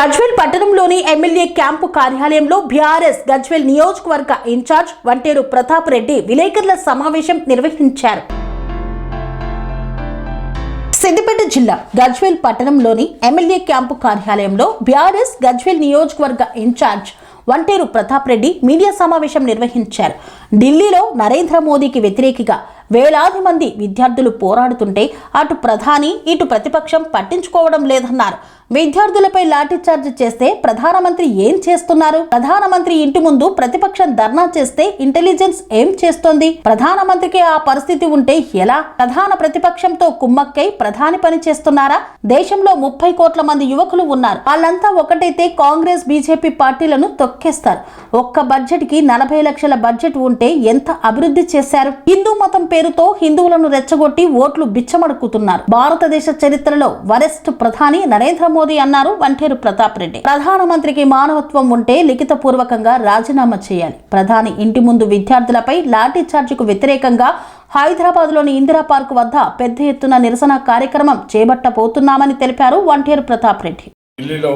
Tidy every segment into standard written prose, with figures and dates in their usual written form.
గజ్వేల్ పట్టణంలోని MLA camp కార్యాలయంలో BRS Gajwel నియోజకవర్గ ఇన్ఛార్జ్ వంటేరు ప్రతాప్ రెడ్డి విలేకరుల సమావేశం నిర్వహించారు. సిద్దిపేట జిల్లా గజ్వేల్ పట్టణంలోని ఎమ్మెల్యే క్యాంపు కార్యాలయంలో బీఆర్ఎస్ గజ్వేల్ నియోజకవర్గ ఇన్ఛార్జ్ వంటేరు ప్రతాప్ రెడ్డి మీడియా సమావేశం నిర్వహించారు. ఢిల్లీలో నరేంద్ర మోదీకి వ్యతిరేకంగా వేలాది మంది విద్యార్థులు పోరాడుతుంటే అటు ప్రధాని ఇటు ప్రతిపక్షం పట్టించుకోవడం లేదన్నారు. విద్యార్థులపై లాఠీచార్జ్ చేస్తే ప్రధానమంత్రి ఏం చేస్తున్నారు? ప్రధానమంత్రి ఇంటి ముందు ప్రతిపక్షం ధర్నా చేస్తే ఇంటెలిజెన్స్ ఏం చేస్తోంది? ప్రధానమంత్రికి ఆ పరిస్థితి ఉంటే ఎలా? ప్రధాన ప్రతిపక్షంతో కుమ్మక్కై ప్రధాని పని చేస్తున్నారా? దేశంలో 30 కోట్ల మంది యువకులు ఉన్నారు. వాళ్ళంతా ఒకటైతే కాంగ్రెస్ బీజేపీ పార్టీలను తొక్కేస్తారు. ఒక్క బడ్జెట్ కి 40 లక్షల బడ్జెట్ ఉంటే ఎంత అభివృద్ధి చేశారు? హిందూ మతం పేరుతో హిందువులను రెచ్చగొట్టి ఓట్లు బిచ్చమడుకుతున్నారు. భారతదేశ చరిత్రలో వరెస్ట్ ప్రధాని నరేంద్ర మోదీ అన్నారు వంటేరు ప్రతాప్ రెడ్డి. ప్రధానమంత్రికి మానవత్వం ఉంటే లిఖిత పూర్వకంగా రాజీనామా చేయాలి. ప్రధాని ఇంటి ముందు విద్యార్థులపై లాఠీ చార్జికు వ్యతిరేకంగా హైదరాబాద్ లోని ఇందిరా పార్క్ వద్ద పెద్ద ఎత్తున నిరసన కార్యక్రమం చేపట్టబోతున్నామని తెలిపారు వంటేరు ప్రతాప్ రెడ్డి. ఢిల్లీలో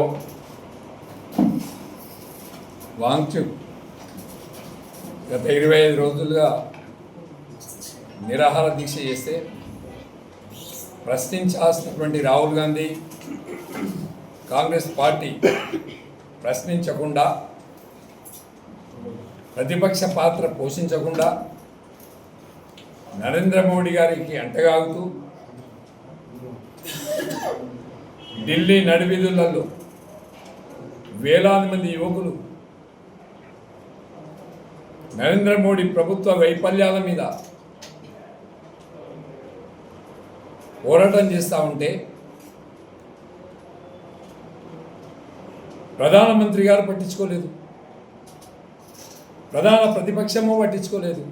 గత 25 రోజులుగా నిరాహార దీక్ష చేస్తే ప్రశ్నించాల్సినటువంటి రాహుల్ గాంధీ కాంగ్రెస్ పార్టీ ప్రశ్నించకుండా, ప్రతిపక్ష పాత్ర పోషించకుండా నరేంద్ర మోడీ గారికి అంటగాగుతూ ఢిల్లీ నడివీధులలో వేలాది మంది యువకులు నరేంద్ర మోడీ ప్రభుత్వ వైఫల్యాల మీద పోరాటం చేస్తూ ఉంటే ప్రధానమంత్రి గారు పట్టించుకోలేదు, ప్రధాన ప్రతిపక్షము పట్టించుకోలేదు.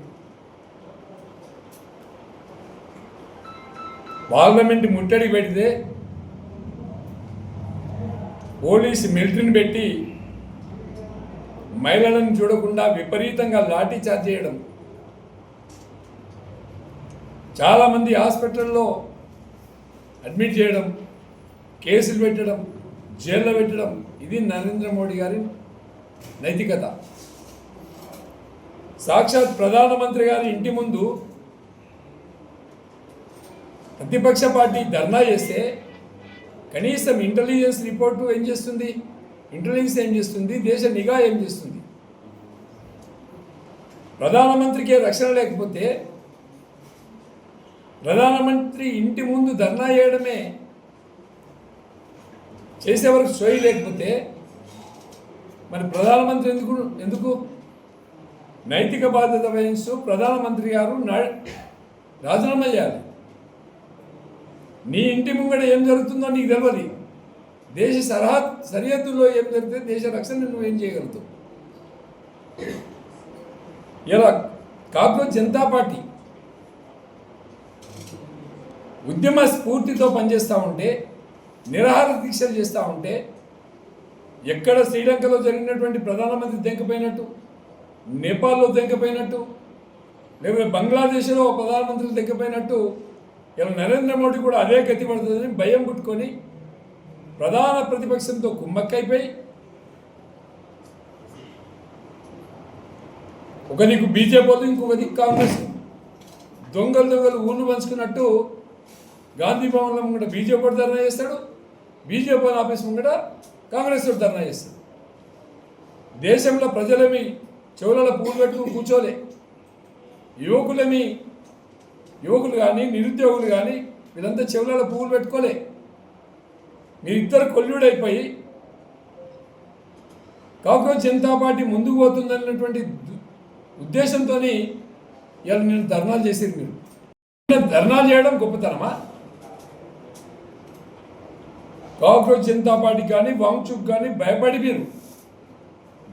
పార్లమెంట్ ముట్టడి పెడితే పోలీసు మిలిటరీని పెట్టి మహిళలను చూడకుండా విపరీతంగా లాఠీ చార్జ్ చేయడం, చాలామంది హాస్పిటల్లో అడ్మిట్ చేయడం, కేసులు పెట్టడం, జైల్లో పెట్టడం, ఇది నరేంద్ర మోడీ గారి నైతికత. సాక్షాత్ ప్రధానమంత్రి గారి ఇంటి ముందు ప్రతిపక్ష పార్టీ ధర్నా చేస్తే కనీసం ఇంటెలిజెన్స్ రిపోర్టు ఏం చేస్తుంది? ఇంటెలిజెన్స్ ఏం చేస్తుంది? దేశ నిఘా ఏం చేస్తుంది? ప్రధానమంత్రికి రక్షణ లేకపోతే ప్రధానమంత్రి ఇంటి ముందు ధర్నా చేయడమే చేసే వరకు సోయి లేకపోతే మరి ప్రధానమంత్రి ఎందుకు నైతిక బాధ్యత వహిస్తూ ప్రధానమంత్రి గారు రాజీనామా చేయాలి. నీ ఇంటి ముంగడ ఏం జరుగుతుందో నీకు తెలియదు. దేశ సరిహద్దుల్లో ఏం జరిగితే దేశ రక్షణ నువ్వేం చేయగలుగుతావు? ఇలా కాంగ్రెస్ జనతా పార్టీ ఉద్యమ స్ఫూర్తితో పనిచేస్తూ ఉంటే, నిరాహార దీక్షలు చేస్తూ ఉంటే, ఎక్కడ శ్రీలంకలో జరిగినటువంటి ప్రధానమంత్రి దెంకపోయినట్టు, నేపాల్లో దెంకపోయినట్టు, లేకపోతే బంగ్లాదేశ్లో ప్రధానమంత్రులు దెంకపోయినట్టు ఇలా నరేంద్ర మోడీ కూడా అదే గతి పడుతుందని భయం పుట్టుకొని ప్రధాన ప్రతిపక్షంతో కుమ్మక్కైపోయి ఒక దిక్కు బీజేపీ ఇంకొక దిక్కు కాంగ్రెస్ దొంగలు ఊళ్ళు పంచుకున్నట్టు గాంధీ భవన్లో ముంగట బీజేపీ ధర్నా చేస్తాడు, బీజేపీ ఆఫీస్ ముంగట కాంగ్రెస్ ధర్నా చేస్తాడు. దేశంలో ప్రజలేమి చెవులలో పువ్వులు పెట్టుకుని కూర్చోలే. యువకులు కానీ నిరుద్యోగులు కానీ వీళ్ళంతా చెవులలో పువ్వులు పెట్టుకోలే. మీరిద్దరు కొల్లుడైపోయి కాంగ్రెస్ జనతా పార్టీ ముందుకు పోతుందన్నటువంటి ఉద్దేశంతో ఇలా నేను ధర్నాలు చేసేది. మీరు ధర్నాలు చేయడం గొప్పతనమా? కాంగ్రెస్ జనతా పార్టీ కానీ వాంగ్చుక్ కానీ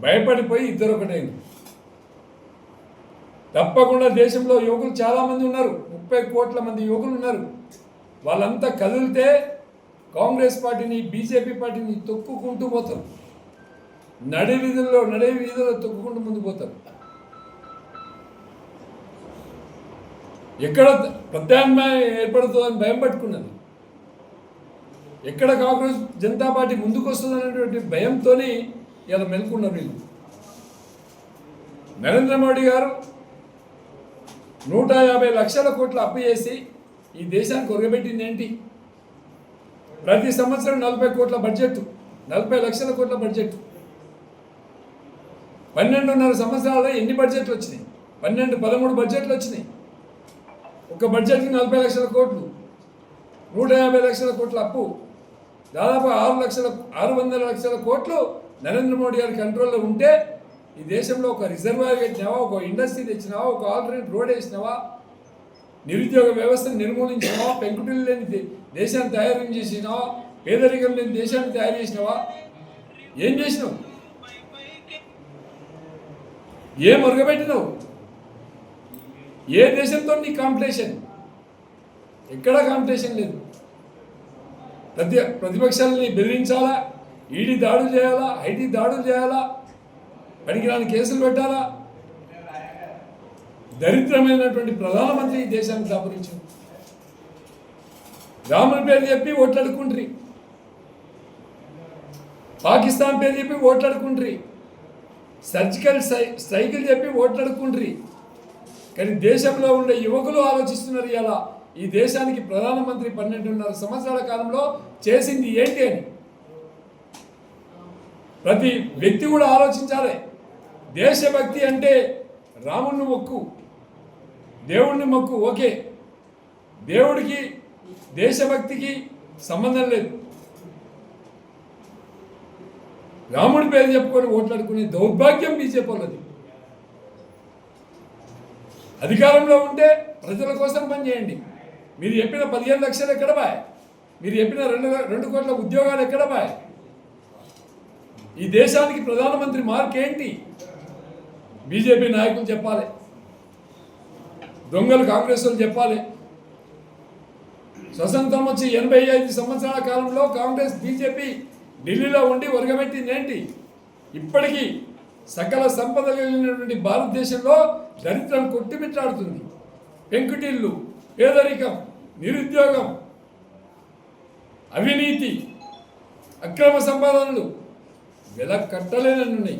భయపడిపోయి ఇద్దరు ఒకటైంది. తప్పకుండా దేశంలో యువకులు చాలామంది ఉన్నారు, 30 కోట్ల మంది యువకులు ఉన్నారు. వాళ్ళంతా కదిలితే కాంగ్రెస్ పార్టీని బీజేపీ పార్టీని తొక్కుకుంటూ పోతారు. నడి వీధుల్లో తొక్కుకుంటూ ముందు పోతారు. ఎక్కడ ప్రత్యామ్నాయం ఏర్పడుతుందని భయం పట్టుకున్నది. ఎక్కడ కాంగ్రెస్ జనతా పార్టీ ముందుకు వస్తుందనేటువంటి భయంతోనే ఇలా మెలుకున్నారు వీళ్ళు. నరేంద్ర మోడీ గారు 150 లక్షల కోట్ల అప్పు చేసి ఈ దేశానికి ఒరగబెట్టింది ఏంటి? ప్రతి సంవత్సరం 40 కోట్ల బడ్జెట్, 40 లక్షల కోట్ల బడ్జెట్. 12.5 సంవత్సరాల్లో ఎన్ని బడ్జెట్లు వచ్చినాయి? 13 బడ్జెట్లు వచ్చినాయి. ఒక బడ్జెట్కి 40 లక్షల కోట్లు, 150 లక్షల కోట్ల అప్పు, దాదాపు 600 లక్షల కోట్లు నరేంద్ర మోడీ గారి కంట్రోల్లో ఉంటే ఈ దేశంలో ఒక రిజర్వాయర్ కట్టినావా, ఒక ఇండస్ట్రీ తెచ్చినావా, ఒక ఆల్టర్నేట్ రోడ్ వేసినావా, నిరుద్యోగ వ్యవస్థను నిర్మూలించినావా, పెంకుటిల్లు లేని దేశాన్ని తయారు చేసినావా, పేదరికం లేని దేశాన్ని తయారు చేసినావా? ఏం చేసినావు? ఏం ఒరగబెట్టినావు? ఏ దేశంతో నీ కాంపిటీషన్? ఎక్కడా కాంపిటీషన్ లేదు. ప్రతిపక్షాలని బెదిరించాలా, ఈడీ దాడులు చేయాలా, ఐటీ దాడులు చేయాలా, పనికిరాని కేసులు పెట్టాలా? దరిద్రమైనటువంటి ప్రధానమంత్రి ఈ దేశానికి దాపురించారు. రాముని పేరు చెప్పి ఓట్లాడుకుంట్రి, పాకిస్తాన్ పేరు చెప్పి ఓట్లాడుకుంట్రి, సర్జికల్ స్ట్రైకులు చెప్పి ఓట్లాడుకుంట్రి. కానీ దేశంలో ఉండే యువకులు ఆలోచిస్తున్నారు ఇలా ఈ దేశానికి ప్రధానమంత్రి 12.5 సంవత్సరాల కాలంలో చేసింది ఏంటి అని. ప్రతి వ్యక్తి కూడా ఆలోచించాలి. దేశభక్తి అంటే రాముణ్ణి మొక్కు, దేవుణ్ణి మొక్కు, ఓకే. దేవుడికి దేశభక్తికి సంబంధం లేదు. రాముడి పేరు చెప్పుకొని ఓట్లాడుకునే దౌర్భాగ్యం బీజేపీ వాళ్ళది. అధికారంలో ఉంటే ప్రజల కోసం పనిచేయండి. మీరు చెప్పిన 15 లక్షలు ఎక్కడ బాయ్? మీరు చెప్పిన 2 కోట్ల ఉద్యోగాలు ఎక్కడ బాయ్? ఈ దేశానికి ప్రధానమంత్రి మార్క్ ఏంటి? బీజేపీ నాయకులు చెప్పాలి, దొంగలు కాంగ్రెస్ వాళ్ళు చెప్పాలి. స్వతంత్రం వచ్చి 85 సంవత్సరాల కాలంలో కాంగ్రెస్ బీజేపీ ఢిల్లీలో ఉండి ఒరగబెట్టింది ఏంటి? ఇప్పటికీ సకల సంపద కలిగినటువంటి భారతదేశంలో దరిద్రం కొట్టిమిట్టాడుతుంది. పెంకుటిల్లు, పేదరికం, నిరుద్యోగం, అవినీతి, అక్రమ సంపాదనలు వెల కట్టలేనన్నున్నాయి.